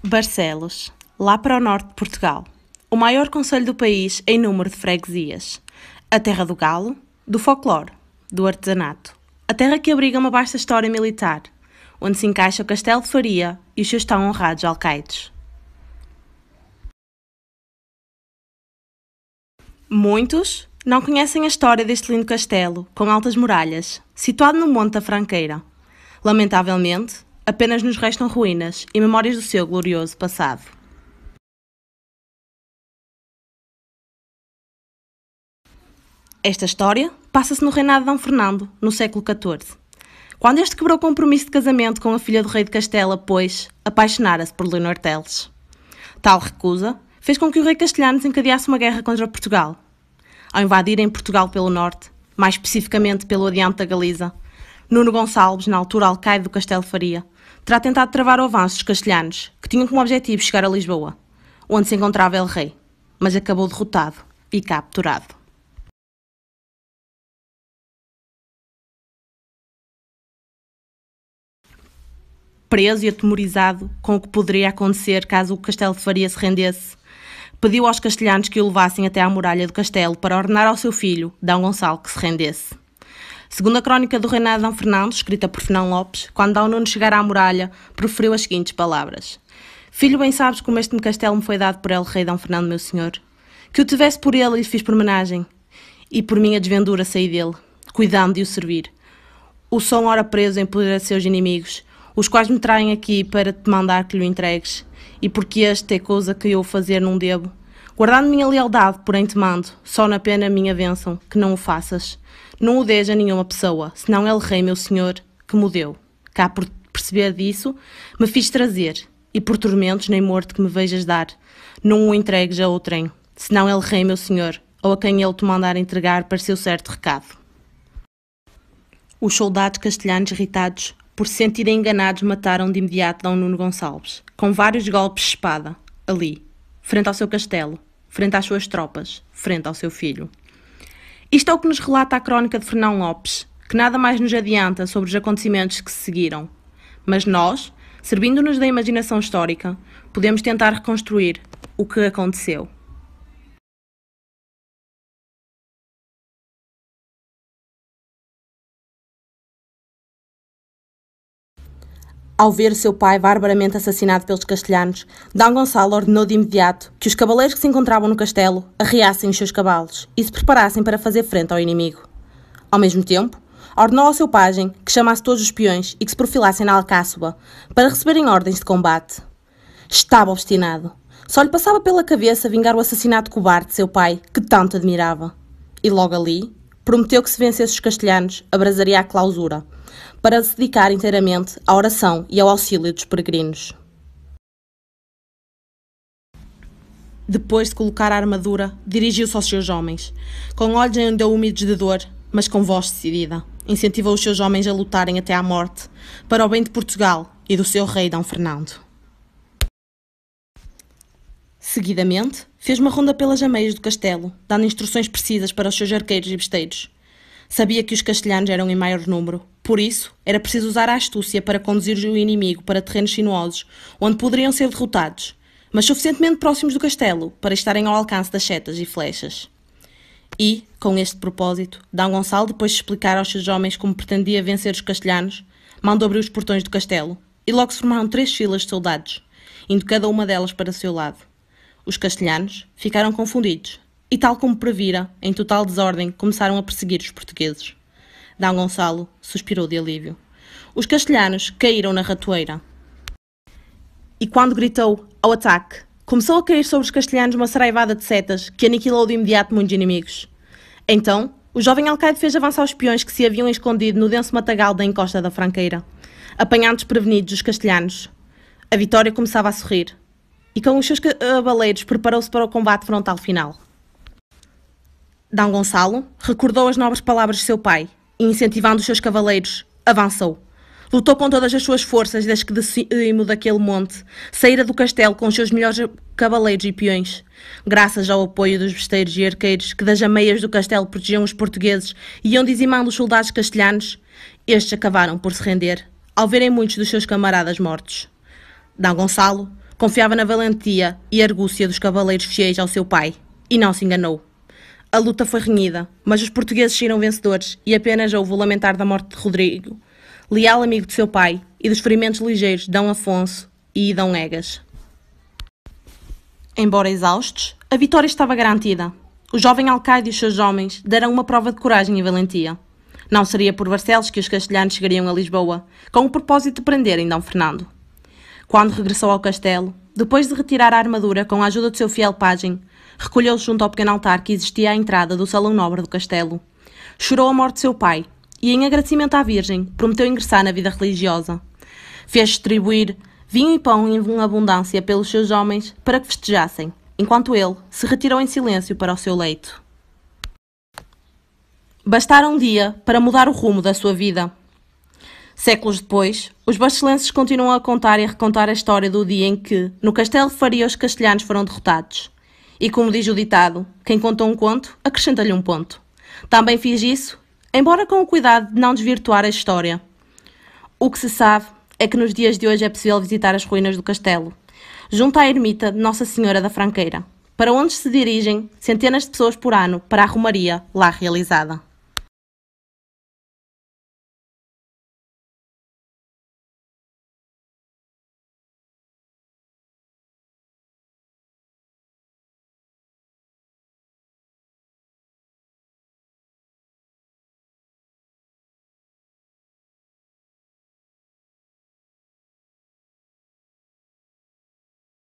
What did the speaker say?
Barcelos, lá para o norte de Portugal, o maior concelho do país em número de freguesias, a terra do galo, do folclore, do artesanato, a terra que abriga uma vasta história militar, onde se encaixa o Castelo de Faria e os seus tão honrados alcaides. Muitos não conhecem a história deste lindo castelo, com altas muralhas, situado no Monte da Franqueira. Lamentavelmente, apenas nos restam ruínas e memórias do seu glorioso passado. Esta história passa-se no reinado de Dom Fernando, no século XIV, quando este quebrou o compromisso de casamento com a filha do rei de Castela, pois apaixonara-se por Leonor Teles. Tal recusa fez com que o rei castelhano desencadeasse uma guerra contra Portugal. Ao invadirem Portugal pelo norte, mais especificamente pelo adiante da Galiza, Nuno Gonçalves, na altura alcaide do Castelo de Faria, terá tentado travar o avanço dos castelhanos, que tinham como objetivo chegar a Lisboa, onde se encontrava El Rei, mas acabou derrotado e capturado. Preso e atemorizado com o que poderia acontecer caso o Castelo de Faria se rendesse, pediu aos castelhanos que o levassem até à muralha do castelo para ordenar ao seu filho, D. Gonçalo, que se rendesse. Segundo a crónica do reinado de Dom Fernando, escrita por Fernão Lopes, quando D. Nuno chegara à muralha, proferiu as seguintes palavras: Filho, bem sabes como este castelo me foi dado por El Rei Dom Fernando, meu senhor, que o tivesse por ele e lhe fiz por homenagem, e por minha desventura saí dele, cuidando de o servir. O som ora preso em poder de seus inimigos, os quais me traem aqui para te mandar que lhe entregues, e porque este é coisa que eu fazer não devo, guardando minha lealdade, porém te mando, só na pena minha bênção, que não o faças. Não o dês a nenhuma pessoa, senão El Rei, meu senhor, que me deu. Cá por perceber disso, me fiz trazer, e por tormentos nem morto que me vejas dar, não o entregues a outrem, senão El Rei, meu senhor, ou a quem ele te mandar entregar para seu certo recado. Os soldados castelhanos irritados, por se sentirem enganados, mataram de imediato D. Nuno Gonçalves, com vários golpes de espada, ali, frente ao seu castelo, frente às suas tropas, frente ao seu filho. Isto é o que nos relata a crónica de Fernão Lopes, que nada mais nos adianta sobre os acontecimentos que se seguiram. Mas nós, servindo-nos da imaginação histórica, podemos tentar reconstruir o que aconteceu. Ao ver o seu pai barbaramente assassinado pelos castelhanos, D. Gonçalo ordenou de imediato que os cavaleiros que se encontravam no castelo arriassem os seus cavalos e se preparassem para fazer frente ao inimigo. Ao mesmo tempo, ordenou ao seu pajem que chamasse todos os peões e que se profilassem na alcáçoba para receberem ordens de combate. Estava obstinado. Só lhe passava pela cabeça vingar o assassinato cobarde de seu pai, que tanto admirava. E logo ali, prometeu que se vencesse os castelhanos, abrasaria a clausura, para se dedicar inteiramente à oração e ao auxílio dos peregrinos. Depois de colocar a armadura, dirigiu-se aos seus homens. Com olhos ainda úmidos de dor, mas com voz decidida, incentivou os seus homens a lutarem até à morte, para o bem de Portugal e do seu rei D. Fernando. Seguidamente, fez uma ronda pelas ameias do castelo, dando instruções precisas para os seus arqueiros e besteiros. Sabia que os castelhanos eram em maior número, por isso era preciso usar a astúcia para conduzir o inimigo para terrenos sinuosos, onde poderiam ser derrotados, mas suficientemente próximos do castelo para estarem ao alcance das setas e flechas. E, com este propósito, D. Gonçalo, depois de explicar aos seus homens como pretendia vencer os castelhanos, mandou abrir os portões do castelo, e logo se formaram 3 filas de soldados, indo cada uma delas para o seu lado. Os castelhanos ficaram confundidos, e tal como previra, em total desordem, começaram a perseguir os portugueses. D. Gonçalo suspirou de alívio. Os castelhanos caíram na ratoeira. E quando gritou ao ataque, começou a cair sobre os castelhanos uma saraivada de setas que aniquilou de imediato muitos inimigos. Então, o jovem alcaide fez avançar os peões que se haviam escondido no denso matagal da encosta da Franqueira, apanhando desprevenidos os castelhanos. A vitória começava a sorrir, e com os seus cavaleiros preparou-se para o combate frontal final. D. Gonçalo recordou as nobres palavras de seu pai e, incentivando os seus cavaleiros, avançou. Lutou com todas as suas forças desde que de cimo daquele monte saíra do castelo com os seus melhores cavaleiros e peões. Graças ao apoio dos besteiros e arqueiros que das ameias do castelo protegiam os portugueses e iam dizimando os soldados castelhanos, estes acabaram por se render, ao verem muitos dos seus camaradas mortos. D. Gonçalo Confiava na valentia e argúcia dos cavaleiros fiéis ao seu pai, e não se enganou. A luta foi renhida, mas os portugueses saíram vencedores e apenas houve o lamentar da morte de Rodrigo, leal amigo de seu pai, e dos ferimentos ligeiros de D. Afonso e D. Egas. Embora exaustos, a vitória estava garantida. O jovem alcaide e os seus homens deram uma prova de coragem e valentia. Não seria por Barcelos que os castelhanos chegariam a Lisboa, com o propósito de prenderem D. Fernando. Quando regressou ao castelo, depois de retirar a armadura com a ajuda do seu fiel pajem, recolheu-se junto ao pequeno altar que existia à entrada do salão nobre do castelo. Chorou a morte de seu pai e, em agradecimento à Virgem, prometeu ingressar na vida religiosa. Fez distribuir vinho e pão em abundância pelos seus homens para que festejassem, enquanto ele se retirou em silêncio para o seu leito. Bastara um dia para mudar o rumo da sua vida. Séculos depois, os bachelenses continuam a contar e a recontar a história do dia em que, no Castelo de Faria, os castelhanos foram derrotados. E como diz o ditado, quem conta um conto, acrescenta-lhe um ponto. Também fiz isso, embora com o cuidado de não desvirtuar a história. O que se sabe é que nos dias de hoje é possível visitar as ruínas do castelo, junto à ermita de Nossa Senhora da Franqueira, para onde se dirigem centenas de pessoas por ano para a romaria lá realizada.